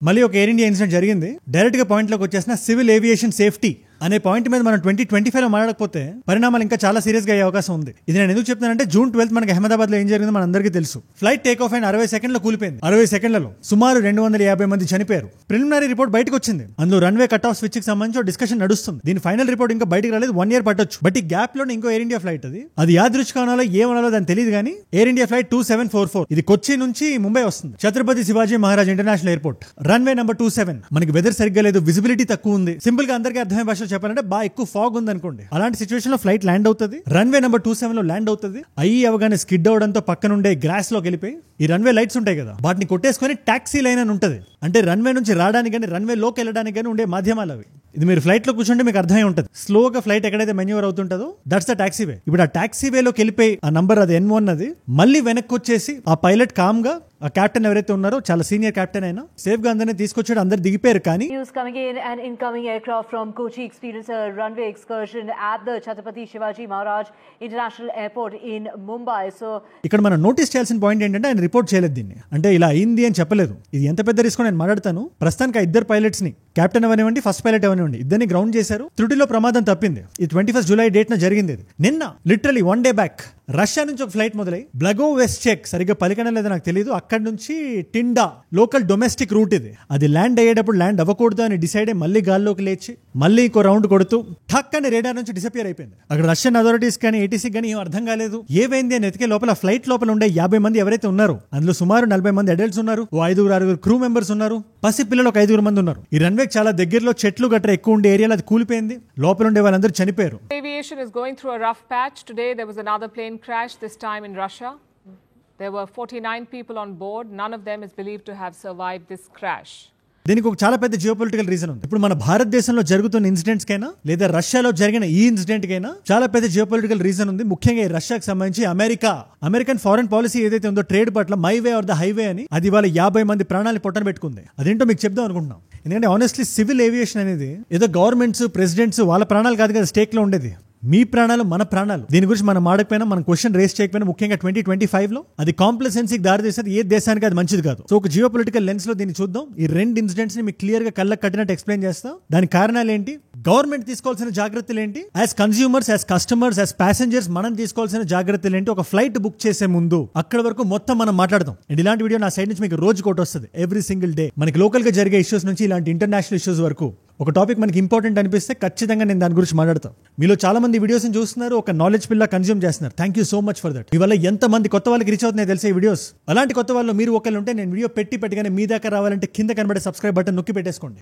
మళ్ళీ ఒక air India incident జరిగింది. డైరెక్ట్ గా పాయింట్ లోకి వచ్చేసిన సివిల్ ఏవియేషన్ సేఫ్టీ అనే పాయింట్ మీద మనం 2025 లో మాట్లాడకపోతే పరిణామాలు ఇంకా చాలా సీరియస్ గా అయ్యే అవకాశం ఉంది. ఇది నేను ఎందుకు చెప్తానంటే June 12 మనకి అహ్మదాబాద్ లో ఏం జరిగిందో మన అందరికీ తెలుసు. ఫ్లైట్ టేక్ ఆఫ్ అయిన 60 సెకండ్లో కూలిపోయింది. 60 సెకండ్లలో సుమారు 250 మంది చనిపోయారు. ప్రిలిమినరీ రిపోర్ట్ బయటకు వచ్చింది. అందులో రన్వే కట్ ఆఫ్ స్విచ్ కి సంబంధించి డిస్కషన్ నడుస్తుంది. దీని ఫైనల్ రిపోర్ట్ ఇంకా బయటకు రాలేదు. 1 year పట్టొచ్చు. బట్ ఈ గ్యాప్ లో ఇంకో ఎయిర్ ఇండియా ఫ్లైట్ అది యాదృచ్ఛికమనాలో ఏమనాలో దాని తెలియదు కానీ ఎయిర్ ఇండియా ఫ్లైట్ 2744 ఇది కొచ్చి నుంచి ముంబై వస్తుంది. Chhatrapati Shivaji Maharaj international airport runway number 27. మనకి వెదర్ సరిగ్గా లేదు, విజిబిలిటీ తక్కువ ఉంది. సింపుల్ గా అందరికీ అర్థమయ్యే భాషలో చెప్పాలంటే బాగా ఎక్కువ ఫాగ్ ఉంది అనుకోండి. అలాంటి సిచువేషన్ లో ఫ్లైట్ ల్యాండ్ అవుతుంది. రన్వే నెంబర్ 27 లో ల్యాండ్ అవుతుంది. అవగానే స్కిడ్ అవడంతో పక్కనుండే గ్రాస్ లోకి వెళ్ళిపోయి ఈ రన్వే లైట్స్ ఉంటాయి కదా వాటిని కొట్టేసుకొని టాక్సీ లైన్ అని ఉంటుంది. అంటే రన్వే నుంచి రావడానికి కానీ రన్వే లోకి వెళ్ళడానికి కానీ ఉండే మాధ్యమాలు అవి. ఇది మీరు ఫ్లైట్ లో కూర్చుంటే మీకు అర్థమై ఉంటుంది. స్లోగా ఫ్లైట్ ఎక్కడైతే మెన్యూవర్ అవుతుంటుందో దట్స్ ద టాక్సీ వే. ఇప్పుడు ఆ టాక్సీ వేలోకి వెళ్ళిపోయి ఆ నంబర్ అది N1 అది మళ్ళీ వెనక్కి వచ్చేసి ఆ పైలట్ కామ్ గా ఆ కెప్టెన్ ఎవరైతే ఉన్నారో చాలా సీనియర్ కెప్టెన్ అయినా సేఫ్ గా అందరినీ తీసుకొచ్చాడు. అందరు దిగిపోయారు. కానీ News coming in, an incoming aircraft from Kochi experienced a runway excursion at the Chhatrapati Shivaji Maharaj International Airport in Mumbai. So ఇక్కడ మనం నోటీస్ చేయాల్సిన పాయింట్ ఏంటంటే ఆయన రిపోర్ట్ చేయలేదు దీన్ని. అంటే ఇలా అయింది అని చెప్పలేదు. ఇది ఎంత పెద్ద రిస్క్ నేను మాట్లాడతాను. ప్రస్తుతానికి ఆ ఇద్దరు పైలట్స్ ని కెప్టెన్ అవనివ్వండి ఫస్ట్ పైలట్ అవనివ్వండి ఇద్దరిని గ్రౌండ్ చేశారు. త్రుటిలో ప్రమాదం తప్పింది. ఇది 21 జూలై డేట్ న జరిగింది. నిన్న లిటరలీ 1 day బ్యాక్ రష్యా నుంచి ఒక ఫ్లైట్ మొదలై బ్లగో వెస్ట్ చెక్ సరిగ్గా పలికడం లేదో నాకు తెలియదు. అక్కడ నుంచి టిండా లోకల్ డొమెస్టిక్ రూట్ ఇది. అది ల్యాండ్ అయ్యేటప్పుడు ల్యాండ్ అవ్వకూడదు అని డిసైడ్ అయ్యి మళ్ళీ గాల్లోకి లేచి మళ్ళీ ఇంకో రౌండ్ కొడుతూ ఠక్ అని రేడార్ నుంచి డిసపియర్ అయిపోయింది. అక్కడ రష్యన్ అథారిటీస్ కానీ ఏటీసీ కానీ ఏం అర్థం కాలేదు. ఏమైంది అని ఎతికే లోపల ఫ్లైట్ లోపల ఉండే 50 మంది ఎవరైతే ఉన్నారో అందులో సుమారు 40 మంది అడల్ట్స్ ఉన్నారు. 5-6 క్రూ మెంబర్స్ ఉన్నారు. పసి పిల్లలు ఒక 5 మంది ఉన్నారు. ఈ రన్వేకి చాలా దగ్గరలో చెట్లు గట్రా ఎక్కువ ఉండే ఏరియాలో అది కూలిపోయింది. లోపల ఉండే వాళ్ళందరూ చనిపోయారు. Aviation is going through a rough patch. Today there was another plane crash, this time in Russia. There were 49 people on board. None of them is believed to have survived this crash. దీనికి ఒక చాలా పెద్ద geopolitical reason ఉంది. ఇప్పుడు మన భారతదేశంలో జరుగుతున్న incidents కైనా లేదా రష్యాలో జరిగిన ఈ ఇన్సిడెంట్ కైనా చాలా పెద్ద జియోపొలిటికల్ రీజన్ ఉంది. ముఖ్యంగా ఈ రష్యాకి సంబంధించి అమెరికన్ ఫారెన్ పాలసీ ఏదైతే ఉందో ట్రేడ్ పట్ల my way or the highway అని అది వాళ్ళ 50 మంది ప్రాణాలు పొట్టన పెట్టుకుంది. అదేంటో మీకు చెప్దాం అనుకుంటున్నాం. ఎందుకంటే ఆనెస్ట్లీ సివిల్ ఏవియేషన్ అనేది ఏదో గవర్నమెంట్స్ ప్రెసిడెంట్స్ వాళ్ళ ప్రాణాలు కాదు కదా స్టేక్ లో ఉండేది. మీ ప్రాణాలు మన ప్రాణాలు. దీని గురించి మనం ఆడకపోయినా మనం క్వశ్చన్ రేస్ చేయకపోయినా ముఖ్యంగా 2025 లో అది కాంప్లసెన్సీకి దారి తీసేది. ఏ దేశానికి అది మంచిది కాదు. సో ఒక జియో పొలిటికల్ లెన్స్ లో దీన్ని చూద్దాం. ఈ 2 ఇన్సిడెంట్స్ ని మీకు క్లియర్ గా కళ్ళకు కట్టినట్టు ఎక్స్ప్లెయిన్ చేస్తాం. దాని కారణాలు ఏంటి, గవర్నమెంట్ తీసుకోవాల్సిన జాగ్రత్తలు ఏంటి, as consumers, as customers, as passengers మనం తీసుకోవాల్సిన జాగ్రత్తలు ఏంటి, ఒక ఫ్లైట్ బుక్ చేసే ముందు అక్కడ వరకు మొత్తం మనం మాట్లాడదాం. అండ్ ఇలాంటి వీడియో నా సైడ్ నుంచి మీకు రోజు కోట్ వస్తుంది ఎవ్రీ సింగిల్ డే. మనకి లోకల్ గా జరిగే ఇష్యూస్ నుంచి ఇలాంటి ఇంటర్నేషనల్ ఇష్యూస్ వరకు ఒక టాపిక్ మనకి ఇంపార్టెంట్ అనిపిస్తే ఖచ్చితంగా నేను దాని గురించి మాట్లాడతాను. మీలో చాలా మంది వీడియోస్ చూస్తున్నారు, ఒక నాలెడ్జ్ పిల్ల కన్స్యూమ్ చేస్తున్నారు. Thank you so much for that. మీ వల్ల ఎంత మంది కొత్త వాళ్ళకి రీచ్ అవుతున్నాయి తెలిసే వీడియోస్. అలాంటి కొత్త వాళ్ళు మీరు ఒకళ్ళు ఉంటే నేను వీడియో పెట్టగానే మీ దాకా రావాలంటే కింద కనబడే సబ్స్క్రైబ్ బటన్ నొక్కి పెట్టేసుకోండి.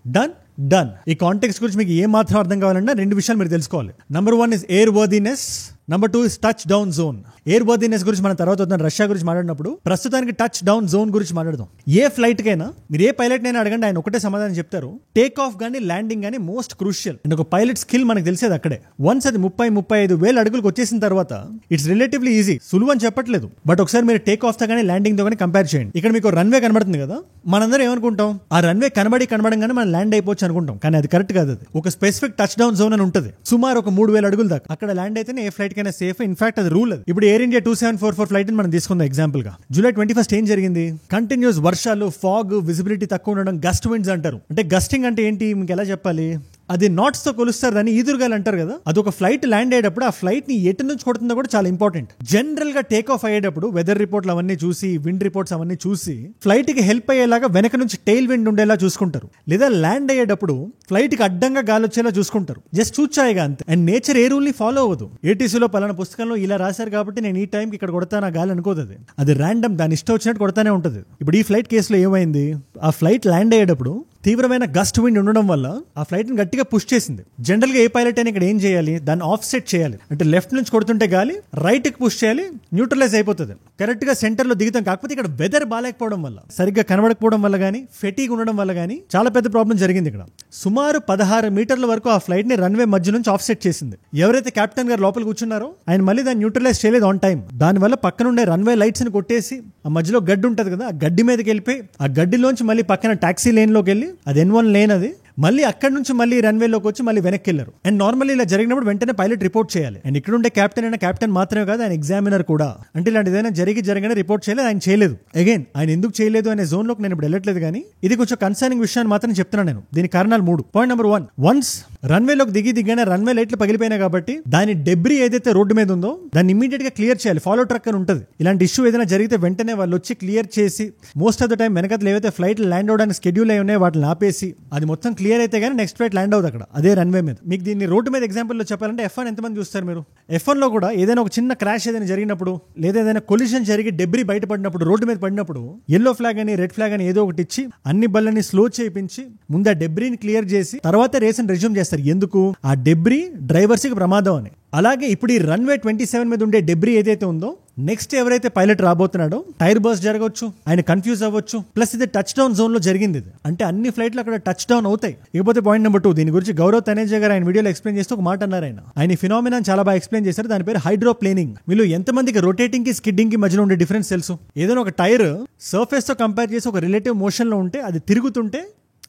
డన్. ఈ కాంటెక్స్ట్ గురించి మీకు ఏ మాత్రం అర్థం కావాలన్నా 2 విషయాలు మీరు తెలుసుకోవాలి. Number 1 is air worthiness. Number 2 is touch down zone. Air worthiness గురించి మనం తర్వాత వద్దాం. రష్యా గురించి మాట్లాడినప్పుడు ప్రస్తుతానికి టచ్ డౌన్ జోన్ గురించి మాట్లాడదాం. ఏ ఫ్లైట్ కైనా మీరు ఏ పైలట్ నైనా అడగండి, ఆయన ఒకటే సమాధానం చెప్తారు. టేక్ ఆఫ్ గానీ ల్యాండింగ్ గానీ మోస్ట్ క్రూషియల్. అండ్ ఒక పైలట్ స్కిల్ మనకు తెలిసేది అక్కడే. వన్స్ అది 30-35 వేల అడుగులకు వచ్చేసిన తర్వాత ఇట్స్ రిలేటివ్లీ ఈజీ. సులువు అని చెప్పట్లేదు, బట్ ఒకసారి మీరు టేక్ ఆఫ్ తో కానీ ల్యాండింగ్ తో కానీ కంపేర్ చేయండి. ఇక్కడ మీకు రన్వే కనబడుతుంది కదా, మనందరం ఏమనుకుంటాం, ఆ రన్వే కనబడంగానే మనం ల్యాండ్ అయిపోవచ్చు అనుకుంటాం. కానీ అది కరెక్ట్ కాదు. అది ఒక స్పెసిఫిక్ టచ్ డౌన్ జోన్ అని ఉంటుంది. సుమారు ఒక 3000 అడుగుల దాకా అక్కడ ల్యాండ్ అయితేనే ఏ ఫ్లైట్ కైనా సేఫ్. ఇన్ఫాక్ట్ అది రూల్. అది ఇప్పుడు ఎయిర్ ఇండియా 2744 ఫ్లైట్ మనం తీసుకుందాం ఎగ్జాంపుల్ గా. జూలై 21 ఏం జరిగింది, కంటిన్యూస్ వర్షాలు, ఫాగ్, విజిబిలిటీ తక్కువ ఉండడం, గస్ట్ విండ్స్ అంటారు. అంటే గస్టింగ్ అంటే ఏంటి మీకు ఎలా చెప్పాలి, అది నాట్స్ తో కొలుస్తారు, దాన్ని ఈదురుగాలు అంటారు కదా. అది ఒక ఫ్లైట్ ల్యాండ్ అయ్యేటప్పుడు ఆ ఫ్లైట్ ని ఎటు నుంచి కొడుతుందో కూడా చాలా ఇంపార్టెంట్. జనరల్ గా టేక్ ఆఫ్ అయ్యేటప్పుడు వెదర్ రిపోర్ట్లు అవన్నీ చూసి, విండ్ రిపోర్ట్స్ అవన్నీ చూసి ఫ్లైట్ కి హెల్ప్ అయ్యేలాగా వెనక నుంచి టెయిల్ విండ్ ఉండేలా చూసుకుంటారు. లేదా ల్యాండ్ అయ్యేటప్పుడు ఫ్లైట్ కి అడ్డంగా గాలి వచ్చేలా చూసుకుంటారు. జస్ట్ చూచాయిగా అంతే. అండ్ నేచర్ ఏ రూల్ ని ఫాలో అవ్వదు. ఏటీసీలో పలానా పుస్తకంలో ఇలా రాశారు కాబట్టి నేను ఈ టైంకి ఇక్కడ కొడతాను ఆ గాలి అనుకోదు. అది ర్యాండమ్, దాని ఇష్టం వచ్చినట్టు కొడతానే ఉంటుంది. ఇప్పుడు ఈ ఫ్లైట్ కేసులో ఏమైంది, ఆ ఫ్లైట్ ల్యాండ్ అయ్యేటప్పుడు తీవ్రమైన గస్ట్ విండ్ ఉండడం వల్ల ఆ ఫ్లైట్ ని గట్టిగా పుష్ చేసింది. జనరల్ గా ఏ పైలట్ అయినా ఇక్కడ ఏం చేయాలి, దాన్ని ఆఫ్ సెట్ చేయాలి. అంటే లెఫ్ట్ నుంచి కొడుతుంటే గాలి రైట్ కి పుష్ చేయాలి, న్యూట్రలైజ్ అయిపోతుంది. కరెక్ట్ గా సెంటర్ లో దిగుతాం. కాకపోతే ఇక్కడ వెదర్ బాగాలేకపోవడం వల్ల, సరిగ్గా కనబడకపోవడం వల్ల గానీ, ఫెటీగ్ ఉండడం వల్ల గానీ చాలా పెద్ద ప్రాబ్లం జరిగింది. ఇక్కడ సుమారు 16 మీటర్ల వరకు ఆ ఫ్లైట్ ని రన్వే మధ్య నుంచి ఆఫ్ సెట్ చేసింది. ఎవరైతే కెప్టెన్ గారు లోపల కూర్చున్నారో ఆయన మళ్ళీ దాన్ని న్యూట్రలైజ్ చేయలేదు ఆన్ టైం. దానివల్ల పక్కనుండే రన్వే లైట్స్ ని కొట్టేసి ఆ మధ్యలో గడ్డి ఉంటది కదా, ఆ గడ్డి మీదకి వెళ్ళిపోయి ఆ గడ్డిలోంచి మళ్ళీ పక్కన టాక్సీ లేన్ లోకి వెళ్ళి, అది N1 లేన్, అది మళ్ళీ అక్కడ నుంచి మళ్ళీ రన్వేలోకి వచ్చి మళ్ళీ వెనక్కి వెళ్ళారు. అండ్ నార్మల్లీ ఇలా జరిగినప్పుడు వెంటనే పైలట్ రిపోర్ట్ చేయాలి. అండ్ ఇక్కడ ఉండే కెప్టెన్ అయినా కెప్టెన్ మాత్రమే కాదు, ఆయన ఎగ్జామినర్ కూడా. అంటే ఇలాంటి ఏదైనా జరగని రిపోర్ట్ చేయలేదు, ఆయన చేయలేదు. అగైన్ ఆయన ఎందుకు చేయలేదు అనే జోన్ లోకి నేను ఇప్పుడు వెళ్ళట్లేదు, కానీ ఇది కొంచెం కన్సర్నింగ్ విషయాన్ని మాత్రం చెప్తున్నాను నేను. దీని కారణాలు 3. పాయింట్ నెంబర్ 1, వన్స్ రన్వేలోకి దిగానే రన్వే లైట్లు పగిలిపోయినాయి కాబట్టి దాని డెబ్రీ ఏదైతే రోడ్డు మీద ఉందో దాన్ని ఇమీడియట్ గా క్లియర్ చేయాలి. ఫాలో ట్రక్ అని ఉంటుంది. ఇలాంటి ఇష్యూ ఏదైనా జరిగితే వెంటనే వాళ్ళు వచ్చి క్లియర్ చేసి, మోస్ట్ ఆఫ్ ద టైం వెనకలు ఏవైతే ఫ్లైట్ ల్యాండ్ అవడానికి షెడ్యూల్ అయి ఉన్నాయో వాటిని ఆపేసి అది మొత్తం క్లియర్ అయితే గానీ నెక్స్ట్ ఫ్లైట్ ల్యాండ్ అవుతుంది అక్కడ అదే రన్వే మీద. మీకు దీన్ని రోడ్డు మీద ఎగ్జాంపుల్ లో చెప్పాలంటే F1 ఎంతమంది చూస్తారు మీరు? F1 లో కూడా ఏదైనా ఒక చిన్న క్రాష్ ఏదైనా జరిగినప్పుడు లేదా ఏదైనా కొలిషన్ జరిగి డెబ్రీ బయటపడినప్పుడు రోడ్డు మీద పడినప్పుడు ఎల్లో ఫ్లాగ్ అని రెడ్ ఫ్లాగ్ అని ఏదో ఒకటి ఇచ్చి అన్ని బళ్ళని స్లో చేయించి ముందు ఆ డెబ్రీని క్లియర్ చేసి తర్వాత రేస్ ని రెజ్యూమ్ చేస్తారు. ఎందుకు? ఆ డెబ్రీ డ్రైవర్స్ కి ప్రమాదం అని. అలాగే ఇప్పుడు ఈ రన్వే 27 మీద ఉండే డెబ్రీ ఏదైతే ఉందో నెక్స్ట్ ఎవరైతే పైలట్ రాబోతున్నాడో టైర్ బర్స్ట్ జరగవచ్చు, ఆయన కన్ఫ్యూజ్ అవ్వచ్చు. ప్లస్ ఇది టచ్ డౌన్ జోన్ లో జరిగింది. ఇది అంటే అన్ని ఫ్లైట్లు అక్కడ టచ్ డౌన్ అవుతాయి. ఇకపోతే పాయింట్ నెంబర్ 2, దీని గురించి గౌరవ్ తనేజా గారు ఆయన వీడియోలో ఎక్స్ప్లెయిన్ చేస్తూ ఒక మాట అన్నారు. ఆయన ఫినామినా చాలా బాగా ఎక్స్ప్లెయిన్ చేశారు. దాని పేరు హైడ్రోప్లేనింగ్. మీరు ఎంతమందికి రొటేటింగ్ కి స్కిడ్డింగ్ కి మధ్యలో ఉండే డిఫరెన్స్ తెలుసు? ఏదైనా ఒక టైర్ సర్ఫేస్ తో కంపేర్ చేసి ఒక రిలేటివ్ మోషన్ లో ఉంటే అది తిరుగుతుంటే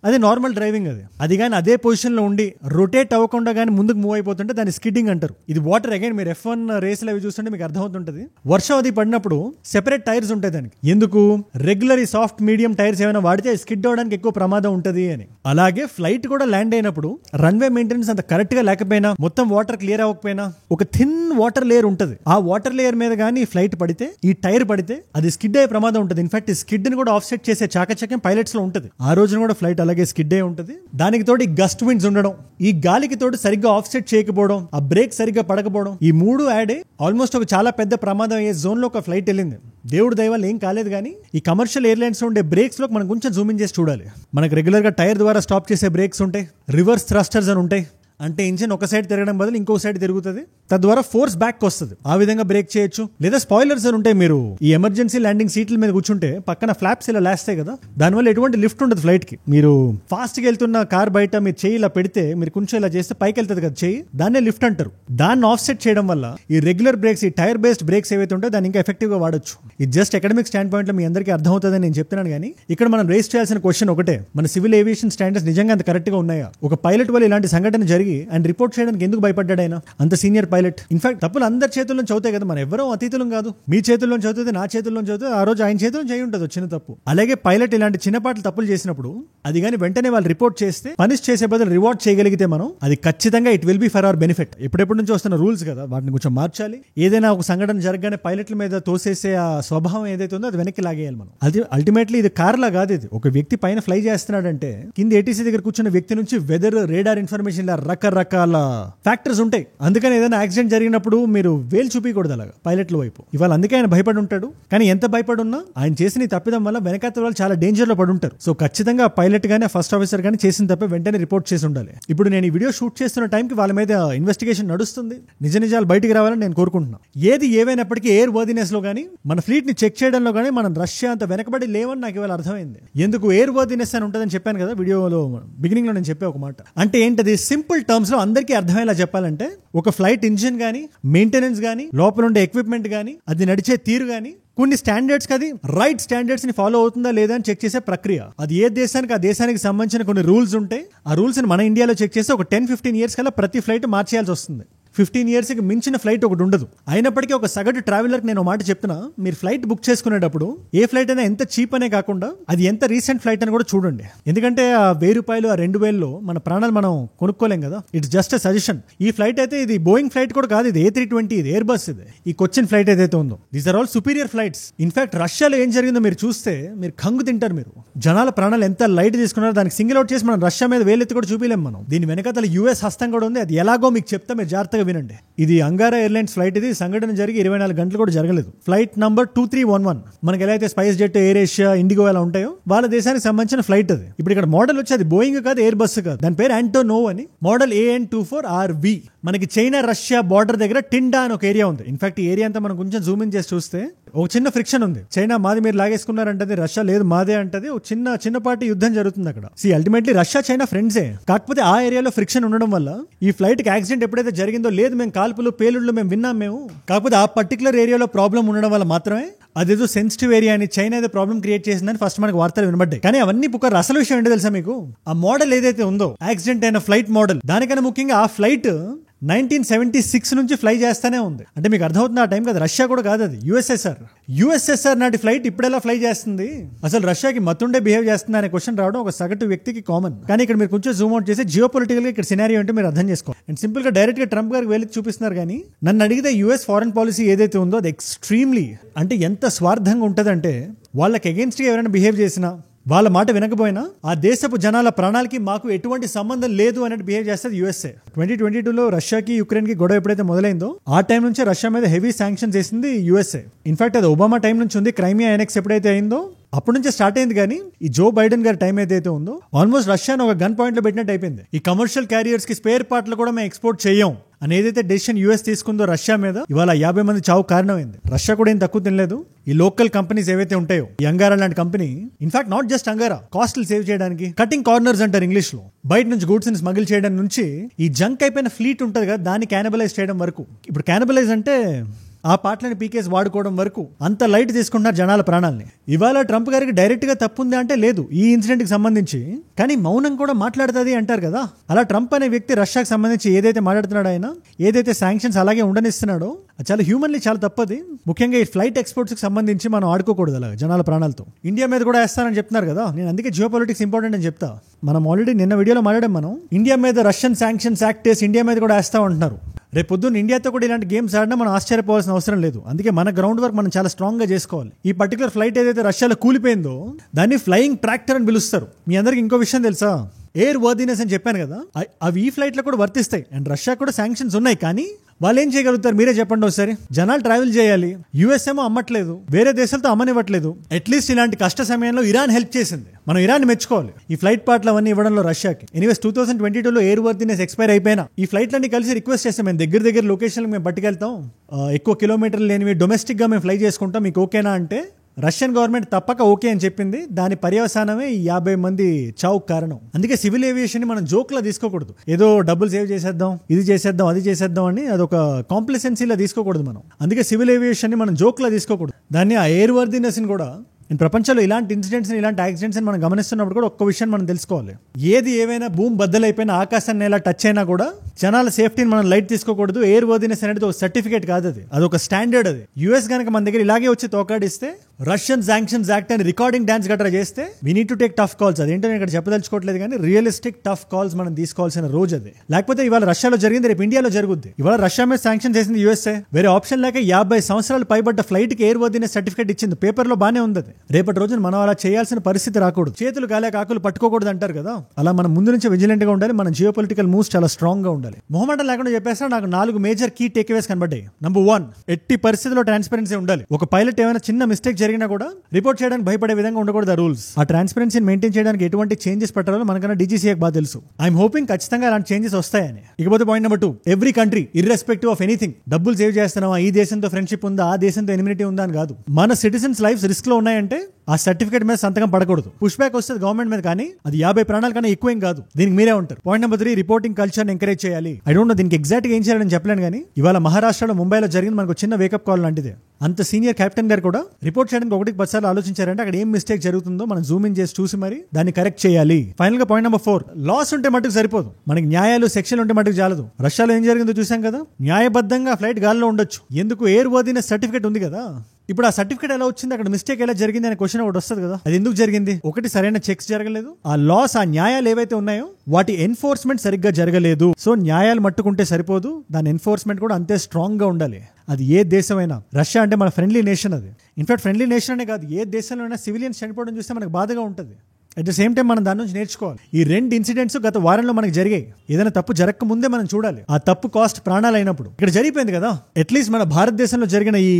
అది నార్మల్ డ్రైవింగ్. అది కానీ అదే పొజిషన్ లో ఉండి రొటేట్ అవ్వకుండా కానీ ముందుకు మూవ్ అయిపోతుంటే దాన్ని స్కిడ్డింగ్ అంటారు. ఇది వాటర్ అగైన్ మీరు F1 రేసులు అవి చూస్తుంటే మీకు అర్థమవుతుంటది. వర్షం అది పడినప్పుడు సెపరేట్ టైర్స్ ఉంటాయి దానికి. ఎందుకు? రెగ్యులర్ ఈ సాఫ్ట్ మీడియం టైర్స్ ఏమైనా వాడితే స్కిడ్ అవడానికి ఎక్కువ ప్రమాదం ఉంటది అని. అలాగే ఫ్లైట్ కూడా ల్యాండ్ అయినప్పుడు రన్వే మెయింటెనెన్స్ అంత కరెక్ట్ గా లేకపోయినా, మొత్తం వాటర్ క్లియర్ అవ్వకపోయినా ఒక థిన్ వాటర్ లేయర్ ఉంటది. ఆ వాటర్ లేయర్ మీద కానీ ఫ్లైట్ పడితే, ఈ టైర్ పడితే అది స్కిడ్ అయ్యే ప్రమాదం ఉంటుంది. ఇన్ఫాక్ట్ ఈ స్కిడ్ ని కూడా ఆఫ్సెట్ చేసే చాకచక్యం పైలట్స్ లో ఉంటుంది. ఆ రోజున కూడా ఫ్లైట్ అలాగే స్కిడ్ అయి ఉంటుంది. దానికి తోడు గస్ట్ విండ్స్ ఉండడం, ఈ గాలికి తోడు సరిగ్గా ఆఫ్సెట్ చేయకపోవడం, ఆ బ్రేక్ సరిగ్గా పడకపోవడం, ఈ 3 యాడ్ ఆల్మోస్ట్ ఒక చాలా పెద్ద ప్రమాదం అయ్యే జోన్ లో ఒక ఫ్లైట్ వెళ్ళింది. దేవుడు దయవల్ల ఏం కాలేదు. కానీ ఈ కమర్షియల్ ఎయిర్లైన్స్ లో ఉండే బ్రేక్స్ లో మనం కొంచెం జూమ్ ఇన్ చేసి చూడాలి. మనకు రెగ్యులర్ గా టైర్ ద్వారా స్టాప్ చేసే బ్రేక్స్ ఉంటాయి, రివర్స్ థ్రస్టర్స్ అని ఉంటాయి. అంటే ఇంజిన్ ఒక సైడ్ తిరగడం బదులు ఇంకో సైడ్ తిరుగుతుంది, తద్వారా ఫోర్స్ బ్యాక్ వస్తుంది. ఆ విధంగా బ్రేక్ చేయొచ్చు. లేదా స్పాయిలర్స్ అని ఉంటాయి. మీరు ఈ ఎమర్జెన్సీ ల్యాండింగ్ సీట్ల మీద కూర్చుంటే పక్కన ఫ్లాప్స్ ఇలా లేస్తాయి కదా, దానివల్ల ఎటువంటి లిఫ్ట్ ఉండదు ఫ్లైట్ కి. మీరు ఫాస్ట్ గా వెళ్తున్న కార్ బయట మీరు చేయి ఇలా పెడితే, మీరు కొంచెం ఇలా చేస్తే పైకి వెళ్తుంది కదా చేయి, దాన్నే లిఫ్ట్ అంటారు. దాన్ని ఆఫ్సెట్ చేయడం వల్ల ఈ రెగ్యులర్ బ్రేక్స్, ఈ టైర్ బేస్డ్ బ్రేక్స్ ఏవైతే ఉంటాయో దాన్ని ఇంకా ఎఫెక్టివ్ గా వాడొచ్చు. ఇది జస్ట్ అకాడమిక్ స్టాండ్ పాయింట్ లో మీ అందరికీ అర్థమవుతుందని నేను చెప్తున్నాను. కానీ ఇక్కడ మనం రేస్ చేయాల్సిన క్వశ్చన్ ఒకటే, మన సివిల్ ఏవియేషన్ స్టాండర్డ్స్ నిజంగా అంత కరెక్ట్ గా ఉన్నాయా? ఒక పైలట్ వల్ల ఇలాంటి సంఘటన జరిగి అండ్ రిపోర్ట్ చేయడం ఎందుకు భయపడ్డాడు ఆయన? అంత సీనియర్ పైలట్. ఇన్ఫాక్ట్ తప్పులు అందరి చేతుల్లో చదువుతాయి కదా, మనం ఎవరో అతీతులం కాదు. మీ చేతుల్లో చదువుతుంది, నా చేతుల్లో చదువుతుంది, ఆ రోజు ఆయన చేతుల్లో చేయి ఉంటుంది చిన్న తప్పు. అలాగే పైలట్ ఇలాంటి చిన్నపాట్లు తప్పులు చేసినప్పుడు అది కానీ వెంటనే వాళ్ళు రిపోర్ట్ చేస్తే, పనిష్ చేసే బదులు రివార్డ్ చేయగలిగితే మనం, అది ఖచ్చితంగా it will be for our benefit. ఎప్పుడెప్పటి నుంచి వస్తున్న రూల్స్ కదా, వాటిని కొంచెం మార్చాలి. ఏదైనా ఒక సంఘటన జరగగానే పైలట్ల మీద తోసేసే ఆ స్వభావం ఏదైతే ఉందో అది వెనక్కి లాగేయాలి మనం. అది అల్టిమేట్లీ ఇది కార్లా కాదు. ఇది ఒక వ్యక్తి పైన ఫ్లై చేస్తున్నాడంటే కింద ఏటీసీ దగ్గర కూర్చున్న వ్యక్తి నుంచి వెదర్, రేడార్ ఇన్ఫర్మేషన్, ఇలా రకరకాల ఫ్యాక్టర్స్ ఉంటాయి. అందుకని ఏదైనా యాక్సిడెంట్ జరిగినప్పుడు మీరు వేలు చూపించకూడదు అలాగా పైలట్ల వైపు. ఇవాళ అందుకే ఆయన భయపడి ఉంటాడు. కానీ ఎంత భయపడి ఉన్నా ఆయన చేసిన తప్పిదం వల్ల వెనకాల వాళ్ళు చాలా డేంజర్ లో పడి ఉంటారు. సో ఖచ్చితంగా పైలట్ గానీ ఫస్ట్ ఆఫీసర్ గానీ చేసిన తప్పే వెంటనే రిపోర్ట్ చేసి ఉండాలి. ఇప్పుడు నేను ఈ వీడియో షూట్ చేస్తున్న టైంకి వాళ్ళ మీద ఇన్వెస్టిగేషన్ నడుస్తుంది. నిజాలు బయటికి రావాలని నేను కోరుకుంటున్నాను. ఏది ఏవైనప్పటికీ ఎయిర్ వర్దినెస్ లో గానీ, మన ఫ్లీట్ ని చెక్ చేయడంలో గానీ మనం రష్యా అంత వెనకబడి లేవని నాకు ఇవాళ అర్థమైంది. ఎందుకు ఎయిర్ వర్దినెస్ అని ఉంటుందని చెప్పాను కదా వీడియోలో బిగినింగ్ లో. నేను చెప్పే ఒక మాట అంటే ఏంటది, సింపుల్ టర్మ్స్ లో అందరికీ అర్థమయ్యేలా చెప్పాలంటే, ఒక ఫ్లైట్ ఇంజిన్ గానీ, మెయింటెనెన్స్ గానీ, లోపల ఉండే ఎక్విప్మెంట్ గానీ, అది నడిచే తీరు గానీ కొన్ని స్టాండర్డ్స్ అది రైట్ స్టాండర్డ్స్ ని ఫాలో అవుతుందా లేదా అని చెక్ చేసే ప్రక్రియ. అది ఏ దేశానికి ఆ దేశానికి సంబంధించిన కొన్ని రూల్స్ ఉంటాయి. ఆ రూల్స్ ని మన ఇండియాలో చెక్ చేస్తే ఒక 10-15 ఇయర్స్ కల్లా ప్రతి ఫ్లైట్ మార్చేయాల్సి వస్తుంది. 15 ఇయర్స్ కి మించిన ఫ్లైట్ ఒకటి ఉండదు. అయినప్పటికీ ఒక సగటు ట్రావెలర్ నేను మాట చెప్తున్నా, మీరు ఫ్లైట్ బుక్ చేసుకునేటప్పుడు ఏ ఫ్లైట్ అయినా ఎంత చీప్ అనే కాకుండా అది ఎంత రీసెంట్ ఫ్లైట్ అని కూడా చూడండి. ఎందుకంటే ఆ 1000 రూపాయలు, ఆ 2000లో మన ప్రాణాలు మనం కొనుక్కోలేం కదా. It's just a suggestion. ఈ ఫ్లైట్ అయితే ఇది బోయింగ్ ఫ్లైట్ కూడా కాదు, ఇది A320, ఇది ఎయిర్ బస్. ఇది ఈ కొచ్చిన్ ఫ్లైట్ ఏదైతే ఉందో, these are all superior flights. In fact రష్యాలో ఏం జరిగిందో మీరు చూస్తే మీరు కంగు తింటారు. మీరు జనాల ప్రాణాలు ఎంత లైట్ తీసుకున్నారో దానికి సింగిల్ అవుట్ చేసి మనం రష్యా మీద వేలెత్తి కూడా చూపిలేం మనం. దీని వెనకాల US హస్తం కూడా ఉంది. అది ఎలాగో మీకు చెప్తా, మీరు జాగ్రత్తగా వినండి. ఇది అంగారా ఎయిర్లైన్స్ ఫ్లైట్. ఇది సంఘటన జరిగి 24 గంటలు కూడా జరగలేదు. Flight number 2311. మనకి ఎలా అయితే spice jet, air Asia, IndiGo ఎలా ఉంటాయో వాళ్ళ దేశానికి సంబంధించిన ఫ్లైట్ అది. ఇప్పుడు ఇక్కడ మోడల్ వచ్చి అది బోయింగ్ కాదు, ఎయిర్ బస్ కాదు, దాని పేరు ఆంటోనోవ్ అని. Model AN24RV. మనకి చైనా రష్యా బార్డర్ దగ్గర టిండా అని ఒక ఏరియా ఉంది. ఇన్ఫాక్ట్ ఈ ఏరియా అంతా మనం కొంచెం జూమ్ ఇన్ చేసి చూస్తే ఒక చిన్న ఫ్రిక్షన్ ఉంది. చైనా మాది మీరు లాగేసుకున్నారంటది, రష్యా లేదు మాదే అంటది. ఒక చిన్నపాటి యుద్ధం జరుగుతుంది అక్కడ. అల్టిమేట్లీ రష్యా చైనా ఫ్రెండ్సే. కాకపోతే ఆ ఏరియాలో ఫ్రిక్షన్ ఉండడం వల్ల ఈ ఫ్లైట్ కి యాక్సిడెంట్ ఎప్పుడైతే జరిగిందో, లేదు మేము కాల్పులు పేలుళ్ళు మేము విన్నాం మేము, కాకపోతే ఆ పర్టికులర్ ఏరియాలో ప్రాబ్లం ఉండడం వల్ల మాత్రమే అదేదో సెన్సిటివ్ ఏరియా అని చైనా ఏదో ప్రాబ్లం క్రియేట్ చేసిందని ఫస్ట్ మనకు వార్తలు వినబడ్డాయి. కానీ అవన్నీ పుకారు. అసలు విషయం ఏంటో తెలుసా మీకు? ఆ మోడల్ ఏదైతే ఉందో యాక్సిడెంట్ అయిన ఫ్లైట్ మోడల్, దానికన్నా ముఖ్యంగా ఆ ఫ్లైట్ 1976 నుంచి ఫ్లై చేస్తానే ఉంది. అంటే మీకు అర్థమవుతుంది ఆ టైం కదా, రష్యా కూడా కాదు అది, యుఎస్ఎస్ఆర్ నాటి ఫ్లైట్ ఇప్పుడెలా ఫ్లై చేస్తుంది? అసలు రష్యాకి మతుండే బిహేవ్ చేస్తుంది అనే క్వశ్చన్ రావడం ఒక సగటు వ్యక్తికి కామన్. కానీ ఇక్కడ మీరు కొంచెం జూమ్ అవుట్ చేసి జియో పొలిటికల్ గా ఇక్కడ సినారియో అంటే మీరు అర్థం చేసుకోవాలి. అండ్ సింపుల్ గా డైరెక్ట్ గా ట్రంప్ గారికి వెళ్ళి చూపిస్తున్నారు. కానీ నన్ను అడిగితే యుఎస్ ఫారెన్ పాలసీ ఏదైతే ఉందో అది ఎక్స్ట్రీమ్లీ, అంటే ఎంత స్వార్థంగా ఉంటదంటే వాళ్ళకి అగేన్స్ట్ గా ఎవరైనా బిహేవ్ చేసినా, వాళ్ళ మాట వినకపోయినా ఆ దేశపు జనాల ప్రాణాలకి మాకు ఎటువంటి సంబంధం లేదు అన్నట్టు బిహేవ్ చేస్తుంది యుఎస్ఏ. 2022లో రష్యాకి యుక్రెయిన్ కి గొడవ ఎప్పుడైతే మొదలైందో ఆ టైం నుంచి రష్యా మీద హెవీ శాంక్షన్ చేసింది యుఎస్ఏ. ఇన్ఫాక్ట్ అది ఒబామా టైం నుంచి ఉంది. క్రైమియా ఎనెక్స్ ఎప్పుడైతే అయిందో అప్పటి నుంచే స్టార్ట్ అయింది. కానీ ఈ జో బైడెన్ గారి టైం ఏదైతే ఉందో ఆల్మోస్ట్ రష్యాను ఒక గన్ పాయింట్ లో పెట్టినట్టు అయిపోయింది. ఈ కమర్షియల్ క్యారియర్స్ కి స్పేర్ పార్ట్లు కూడా మేము ఎక్స్పోర్ట్ చేయం అని ఏదైతే డెసిషన్ యుఎస్ తీసుకుందో రష్యా మీద, ఇవాళ 50 మంది చావు కారణమైంది. రష్యా కూడా ఏం తక్కువ తినలేదు. ఈ లోకల్ కంపెనీస్ ఏవైతే ఉంటాయో, ఈ అంగారా లాంటి company, in fact not just Angara, కాస్ట్లు సేవ్ చేయడానికి కటింగ్ కార్నర్స్ అంటారు ఇంగ్లీష్ లో, బయట నుంచి గూడ్స్ ని స్మగిల్ చేయడం నుంచి ఈ జంక్ అయిపోయిన ఫ్లీట్ ఉంటుంది కదా దాన్ని క్యానబలైజ్ చేయడం వరకు. ఇప్పుడు క్యానబలైజ్ అంటే ఆ పాటలని పీకేసి వాడుకోవడం వరకు అంత లైట్ తీసుకుంటున్నారు జనాల ప్రాణాలని. ఇవాళ ట్రంప్ గారికి డైరెక్ట్ గా తప్పుంది అంటే లేదు ఈ ఇన్సిడెంట్ కి సంబంధించి, కానీ మౌనం కూడా మాట్లాడుతుంది అంటారు కదా. అలా ట్రంప్ అనే వ్యక్తి రష్యాకి సంబంధించి ఏదైతే మాట్లాడుతున్నాడో, ఆయన ఏదైతే శాంక్షన్స్ అలాగే ఉండనిస్తున్నాడో, అది చాలా హ్యూమన్లీ చాలా తప్పది. ముఖ్యంగా ఈ ఫ్లైట్ ఎక్స్పోర్ట్స్ కి సంబంధించి మనం ఆడుకోకూడదు అలా జనాల ప్రాణాలతో. ఇండియా మీద కూడా వేస్తానని చెప్తున్నారు కదా, నేను అందుకే జియో పొలిటిక్స్ ఇంపార్టెంట్ అని చెప్తా. మనం ఆల్రెడీ నిన్న వీడియోలో మాట్లాడాం, మనం ఇండియా మీద రష్యన్ శాంక్షన్స్ యాక్ట్ చేసి ఇండియా మీద కూడా వేస్తా ఉంటున్నారు. రేపు పొద్దున్న ఇండియాతో కూడా ఇలాంటి గేమ్స్ ఆడినా మనం ఆశ్చర్యపోవాల్సిన అవసరం లేదు. అందుకే మన గ్రౌండ్ వర్క్ మనం చాలా స్ట్రాంగ్ గా చేసుకోవాలి. ఈ పర్టికులర్ ఫ్లైట్ ఏదైతే రష్యాలో కూలిపోయిందో దాన్ని ఫ్లయింగ్ ట్రాక్టర్ అని పిలుస్తారు. మీ అందరికి ఇంకో విషయం తెలుసా? ఎయిర్ వర్దినెస్ అని చెప్పాను కదా, అవి ఈ ఫ్లైట్ లో కూడా వర్తిస్తాయి. అండ్ రష్యా కూడా శాంక్షన్స్ ఉన్నాయి. కానీ వాళ్ళు ఏం చేయగలుగుతారు మీరే చెప్పండి ఒకసారి. జనాలు ట్రావెల్ చేయాలి, యుఎస్ ఏమో అమ్మట్లేదు, వేరే దేశాలతో అమ్మనివ్వట్లేదు. అట్లీస్ట్ ఇలాంటి కష్ట సమయంలో ఇరాన్ హెల్ప్ చేసింది, మనం ఇరాన్ మెచ్చుకోవాలి ఈ ఫ్లైట్ పార్ట్లు అవన్నీ ఇవ్వడంలో రష్యాకి. ఎనీవేస్ 2022లో ఎయిర్ వర్దినెస్ ఎక్స్పైర్ అయిపోయినా ఈ ఫ్లైట్లన్నీ కలిసి రిక్వెస్ట్ చేస్తాం, మేము దగ్గర లొకేషన్ మేము పట్టుకెళ్తాం, ఎక్కువ కిలోమీటర్లు లేనివి డొమెస్టిక్ గా మేము ఫ్లై చేసుకుంటాం, మీకు ఓకేనా అంటే రష్యన్ గవర్నమెంట్ తప్పక ఓకే అని చెప్పింది. దాని పర్యవసానమే ఈ 50 మంది చావుకు కారణం. అందుకే సివిల్ ఏవియేషన్ ని మనం జోక్లా తీసుకోకూడదు, ఏదో డబ్బులు సేవ్ చేసేద్దాం, ఇది చేసేద్దాం, అది చేసేద్దాం అని అదొక కాంప్లిసెన్సీలా తీసుకోకూడదు మనం. అందుకే సివిల్ ఏవియేషన్ ని మనం జోక్లా తీసుకోకూడదు. దాన్ని ఆ ఎయిర్ వర్దినెస్ ని కూడా ప్రపంచంలో ఇలాంటి ఇన్సిడెంట్స్ ఇలాంటి యాక్సిడెంట్స్ మనం గమనిస్తున్నప్పుడు కూడా ఒక్క విషయం మనం తెలుసుకోవాలి. ఏది ఏవైనా భూమి బద్దలైపోయినా ఆకాశాన్ని ఎలా టచ్ అయినా కూడా జనాల సేఫ్టీని మనం లైట్ తీసుకోకూడదు. ఎయిర్ వర్దినెస్ అనేది ఒక సర్టిఫికేట్ కాదు, అది అదొక స్టాండర్డ్. అది యుఎస్ కనుక మన దగ్గర ఇలాగే వచ్చి తోకాడిస్తే, రష్యన్ శాంక్షన్స్ యాక్ట్ అని రికార్డింగ్ డాన్స్ గట్రా చేస్తే, we need to take tough calls. అదేంటో నేను ఇక్కడ చెప్పదలుచుకోవట్లేదు, కానీ రియలిస్టిక్ టఫ్ కాల్స్ మనం తీసుకోవాల్సిన రోజు అది. లేకపోతే ఇవాళ రష్యాలో జరిగింది రేపు ఇండియాలో జరుగుద్ది. ఇవాళ రష్యా మీద శాంక్షన్ చేసింది యుఎస్ఏ, వేరే ఆప్షన్ లేక 50 సంవత్సరాలు పైబడ్డ ఫ్లైట్ కి ఎయిర్ వర్దినెస్ సర్టిఫికేట్ ఇచ్చింది. పేపర్ లో బానే ఉంది. రేపటి రోజున మనం అలా చేయాల్సిన పరిస్థితి రాకూడదు. చేతులు కాలేక ఆకులు పట్టుకోకూడదు అంటారు కదా, అలా మనం ముందు నుంచి విజిలెంట్ గా ఉండాలి. మన జియో పొలిటికల్ మూవ్స్ చాలా స్ట్రాంగ్ గా ఉండాలి. మొహమాటం లేకుండా చెప్పేస్తా, నాకు 4 మేజర్ కీ టేక్అవేస్ కనబడ్డాయి. నంబర్ 1, ఎట్టి పరిస్థితుల్లో ట్రాన్స్పరెన్సీ ఉండాలి. ఒక పైలట్ ఏమైనా చిన్న మిస్టేక్ జరిగినా కూడా రిపోర్ట్ చేయడానికి భయపడే విధంగా ఉండకూడదు రూల్స్. ఆ ట్రాన్స్పరెన్సీని మెయింటైన్ చేయడానికి ఎటువంటి చేంజెస్ పెట్టాలో మనకన్నా డీజీసీఏకి బాగా తెలుసు. ఐఎమ్ హోపింగ్ ఖచ్చితంగా అలాంటి చేంజెస్ వస్తాయని. ఇకపోతే point number 2, every country irrespective of anything, డబ్బులు సేవ్ చేస్తున్నావా, ఈ దేశంతో ఫ్రెండ్షిప్ ఉందా, ఆ దేశంతో ఎనిమినిటీ ఉందా అని కాదు, మన సిటిజన్స్ లైఫ్ రిస్క్ లో ఉన్నాయంటే ఆ సర్టిఫికేట్ మీద సంతకం పడకూడదు. పుష్ బ్యాక్ వస్తుంది గవర్నమెంట్ మీద, కానీ అది 50 ప్రాణాల కన్నా ఎక్కువేం కాదు. దీనికి మీరే ఉంటారు. Point number 3, reporting culture encourage చేయాలి. ఐ డోంట్ నో దీనికి ఎగ్జాక్ట్ గా ఏం చేయాలని చెప్పలేను, కానీ ఇవాళ మహారాష్ట్రలో ముంబైలో జరిగింది మనకు చిన్న వేకప్ కాల్ లాంటిదే. అంత సీనియర్ కెప్టెన్ గారు కూడా రిపోర్ట్ చేయడానికి 1-10 సార్లు ఆలోచించారంటే అక్కడ ఏం మిస్టేక్ జరుగుతుందో మనం జూమ్ ఇన్ చేసి చూసి మరి దాన్ని కరెక్ట్ చేయాలి. ఫైనల్ గా పాయింట్ నెంబర్ 4, లాస్ ఉంటే మటుకు సరిపోదు, మనకి న్యాయాలు సెక్షన్లు ఉంటే మటుకు చాలదు. రష్యాలో ఏం జరిగిందో చూసాం కదా, న్యాయబద్ధంగా ఫ్లైట్ గాల్లో ఉండొచ్చు, ఎందుకు ఎయిర్ వర్దినెస్ సర్టిఫికేట్ ఉంది కదా. ఇప్పుడు ఆ సర్టిఫికేట్ ఎలా వచ్చింది, అక్కడ మిస్టేక్ ఎలా జరిగింది అనే క్వశ్చన్ ఒకటి వస్తుంది కదా, అది ఎందుకు జరిగింది? ఒకటి, సరైన చెక్స్ జరగలేదు. ఆ లాస్, ఆ న్యాయాలు ఏవైతే ఉన్నాయో వాటి ఎన్ఫోర్స్మెంట్ సరిగ్గా జరగలేదు. సో న్యాయాలు మట్టుకుంటే సరిపోదు, దాని ఎన్ఫోర్స్మెంట్ కూడా అంతే స్ట్రాంగ్ గా ఉండాలి. అది ఏ దేశమైనా. రష్యా అంటే మన ఫ్రెండ్లీ నేషన్. అది ఇన్ఫాక్ట్ ఫ్రెండ్లీ నేషన్ అనే కాదు, ఏ దేశంలో అయినా సివిలియన్స్ చనిపోవడం చూస్తే మనకు బాధగా ఉంటుంది. అట్ ద సేమ్ టైం మనం దాని నుంచి నేర్చుకోవాలి. ఈ 2 ఇన్సిడెంట్స్ గత వారంలో మనకు జరిగాయి. ఏదైనా తప్పు జరగక ముందే మనం చూడాలి. ఆ తప్పు కాస్ట్ ప్రాణాలు అయినప్పుడు ఇక్కడ జరిగిపోయింది కదా. అట్లీస్ట్ మన భారతదేశంలో జరిగిన ఈ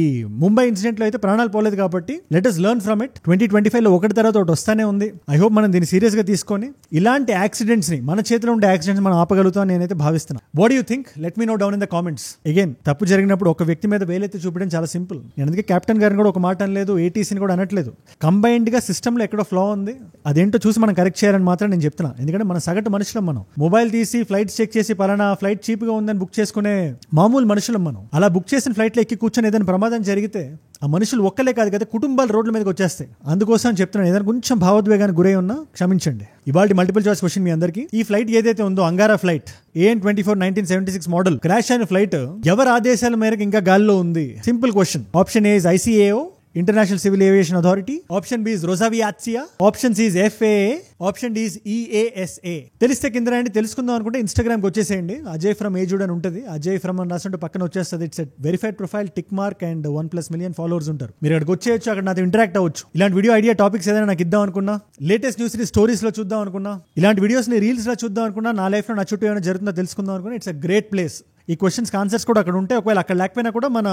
ముంబై ఇన్సిడెంట్ లో అయితే ప్రాణాలు పోలేదు కాబట్టి let us learn from it. 2025 లో ఒకటి తర్వాత ఒకటి వస్తానే ఉంది. ఐ హోప్ మనం దీన్ని సీరియస్ గా తీసుకొని ఇలాంటి యాక్సిడెంట్స్ ని, మన చేతిలో ఉండే యాక్సిడెంట్స్ మనం ఆపగలుగుతాం నేనైతే భావిస్తున్నాను. What you think? Let me know down in the comments. Again తప్పు జరిగినప్పుడు ఒక వ్యక్తి మీద వేలెత్తి చూపడం చాలా సింపుల్. నేను అందుకే కెప్టెన్ గారిని కూడా ఒక మాట అనలేదు, ఏటీసీని కూడా అనట్లేదు. కంబైన్డ్ గా సిస్టమ్ లో ఎక్కడో ఫ్లా ఉంది, అదేంటో చూసి మనం కరెక్ట్ చేయాలని మాత్రం నేను చెప్తున్నా. ఎందుకంటే మన సగటు మనుషులం మనం. మొబైల్ తీసి ఫ్లైట్ చెక్ చేసి పలానా ఫ్లైట్ చీప్ గా ఉందని బుక్ చేసుకునే మామూలు మనుషులం మనం. అలా బుక్ చేసిన ఫ్లైట్ లో ఎక్కి కూర్చొని ఏదైనా ప్రమాదం జరిగితే ఆ మనుషులు ఒక్కలే కాదు కదా, కుటుంబాలు రోడ్ల మీదకి వచ్చేస్తాయి. అందుకోసం చెప్తున్నాను, ఏదైనా కొంచెం భావోద్వేగానికి గురై ఉన్నా క్షమించండి. ఇవాళ మల్టిపుల్ చాయిస్ క్వశ్చన్ మీ అందరికీ. ఈ ఫ్లైట్ ఏదైతే ఉందో Angara flight AN24 1976 model crash అయిన ఫ్లైట్ ఎవరి ఆదేశాల మేరకు ఇంకా గాల్లో ఉంది? Simple question. Option A is ICAO, international civil aviation authority. Option B is Rosaviatsia. Option C is FAA. Option D is EASA. తెలిస్తే కింద రాయండి. తెలుసుకుందాం అనుకుంటే ఇన్స్టాగ్రామ్ కి వచ్చేసేయండి. అజయ్ ఫ్రమ్ ఏజుడ్ అని ఉంటుంది. అజయ్ ఫ్రమ్ అని రాస్తుంటే పక్కన వచ్చేస్తుంది. It's verified profile, tick mark and 1+ million followers ఉంటారు. మీరు అక్కడికి వచ్చేయచ్చు, అక్కడ నాతో ఇంటరాక్ట్ అవ్వచ్చు. ఇలాంటి వీడియో ఐడియా టాపిక్స్ ఏదైనా నాకు ఇద్దాం అనుకున్నా, లేటెస్ట్ న్యూస్ ని స్టోరీస్ లో చూద్దాం అనుకున్నా, ఇలాంటి వీడియోస్ ని రీల్స్ లో చూద్దాం అనుకున్నా, నా లైఫ్ లో నా చుట్టూ ఏమైనా జరుగుతుందో తెలుసుకుందాం అనుకున్నా, ఇట్స్ అ గ్రేట్ ప్లేస్. ఈ క్వశ్చన్స్ ఆన్సర్స్ కూడా అక్కడ ఉంటాయి. ఒకవేళ అక్కడ లేకపోయినా కూడా మన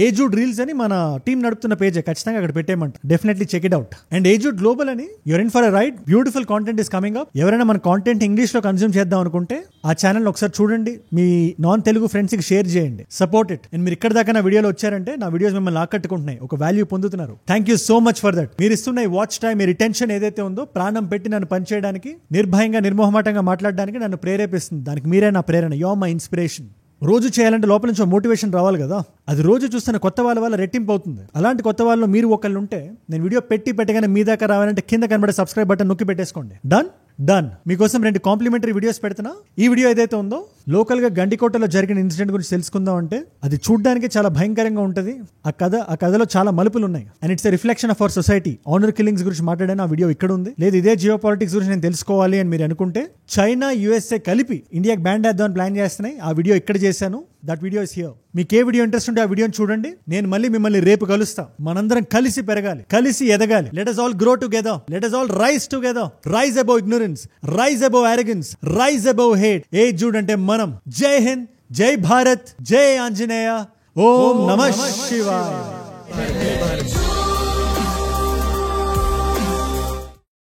ఏజుడ్ రీల్స్ అని మన టీం నడుపుతున్న పేజ్ ఖచ్చితంగా అక్కడ పెట్టేయమంట. Definitely check it out. And ఏజుడ్ గ్లోబల్ అని you're in for a ride. Beautiful content is coming up. ఎవరైనా మన కాంటెంట్ ఇంగ్లీష్ లో కన్స్యూమ్ చేద్దాం అనుకుంటే ఆ ఛానల్ ఒకసారి చూడండి. మీ నాన్ తెలుగు ఫ్రెండ్స్ కి షేర్ చేయండి. Support it. అండ్ మీరు ఇక్కడ దాకా నా వీడియోలో వచ్చారంటే నా వీడియోస్ మిమ్మల్ని ఆకట్టుకుంటున్నాయి, ఒక వాల్యూ పొందుతున్నారు. Thank you so much for that. మీరు ఇస్తున్న ఈ వాచ్ టైం, మీ రిటెన్షన్ ఏదైతే ఉందో, ప్రాణం పెట్టి నన్ను పనిచేయడానికి, నిర్భయంగా నిర్మోహమాటంగా మాట్లాడడానికి నన్ను ప్రేరేపిస్తుంది. దానికి మీరే నా ప్రేరణ. You are my inspiration. రోజు చేయాలంటే లోపల నుంచి మోటివేషన్ రావాలి కదా. అది రోజు చూస్తున్న కొత్త వాళ్ళ వల్ల రెట్టింపు అవుతుంది. అలాంటి కొత్త వాళ్ళు మీరు ఒకళ్ళు ఉంటే, నేను వీడియో పెట్టగానే మీ దాకా రావాలంటే కింద కనబడే సబ్స్క్రైబ్ బటన్ నొక్కి పెట్టేసుకోండి. డన్. మీకోసం 2 కాంప్లిమెంటరీ వీడియోస్ పెడుతున్నా. ఈ వీడియో ఏదైతే ఉందో లోకల్ గా గండికోటలో జరిగిన ఇన్సిడెంట్ గురించి తెలుసుకుందాం అంటే అది చూడడానికి చాలా భయంకరంగా ఉంటుంది. ఆ కథలో చాలా మలుపులు ఉన్నాయి. And it's a reflection of our society. Honour killings గురించి మాట్లాడాను, ఆ వీడియో ఇక్కడ ఉంది. లేదు ఇదే జియో పాలిటిక్స్ గురించి నేను తెలుసుకోవాలి అని మీరు అనుకుంటే, చైనా USA కలిపి ఇండియాకి బ్యాండ్ వేద్దామని ప్లాన్ చేస్తున్నాయి. ఆ వీడియో ఇక్కడ చేశాను. That video is here. మీకు ఏ వీడియో ఇంట్రెస్ట్ ఉంటే ఆ వీడియోని చూడండి. నేను మళ్ళీ మిమ్మల్ని రేపు కలుస్తా. మనందరం కలిసి పెరగాలి, కలిసి ఎదగాలి. Let us all grow together. Let us all rise together. Rise above ignorance. Rise above arrogance. Rise above hate. ఏజుడ్ అంటే మనం. జై హింద్, జై భారత్, జై ఆంజనేయ. ఓం నమః శివాయ.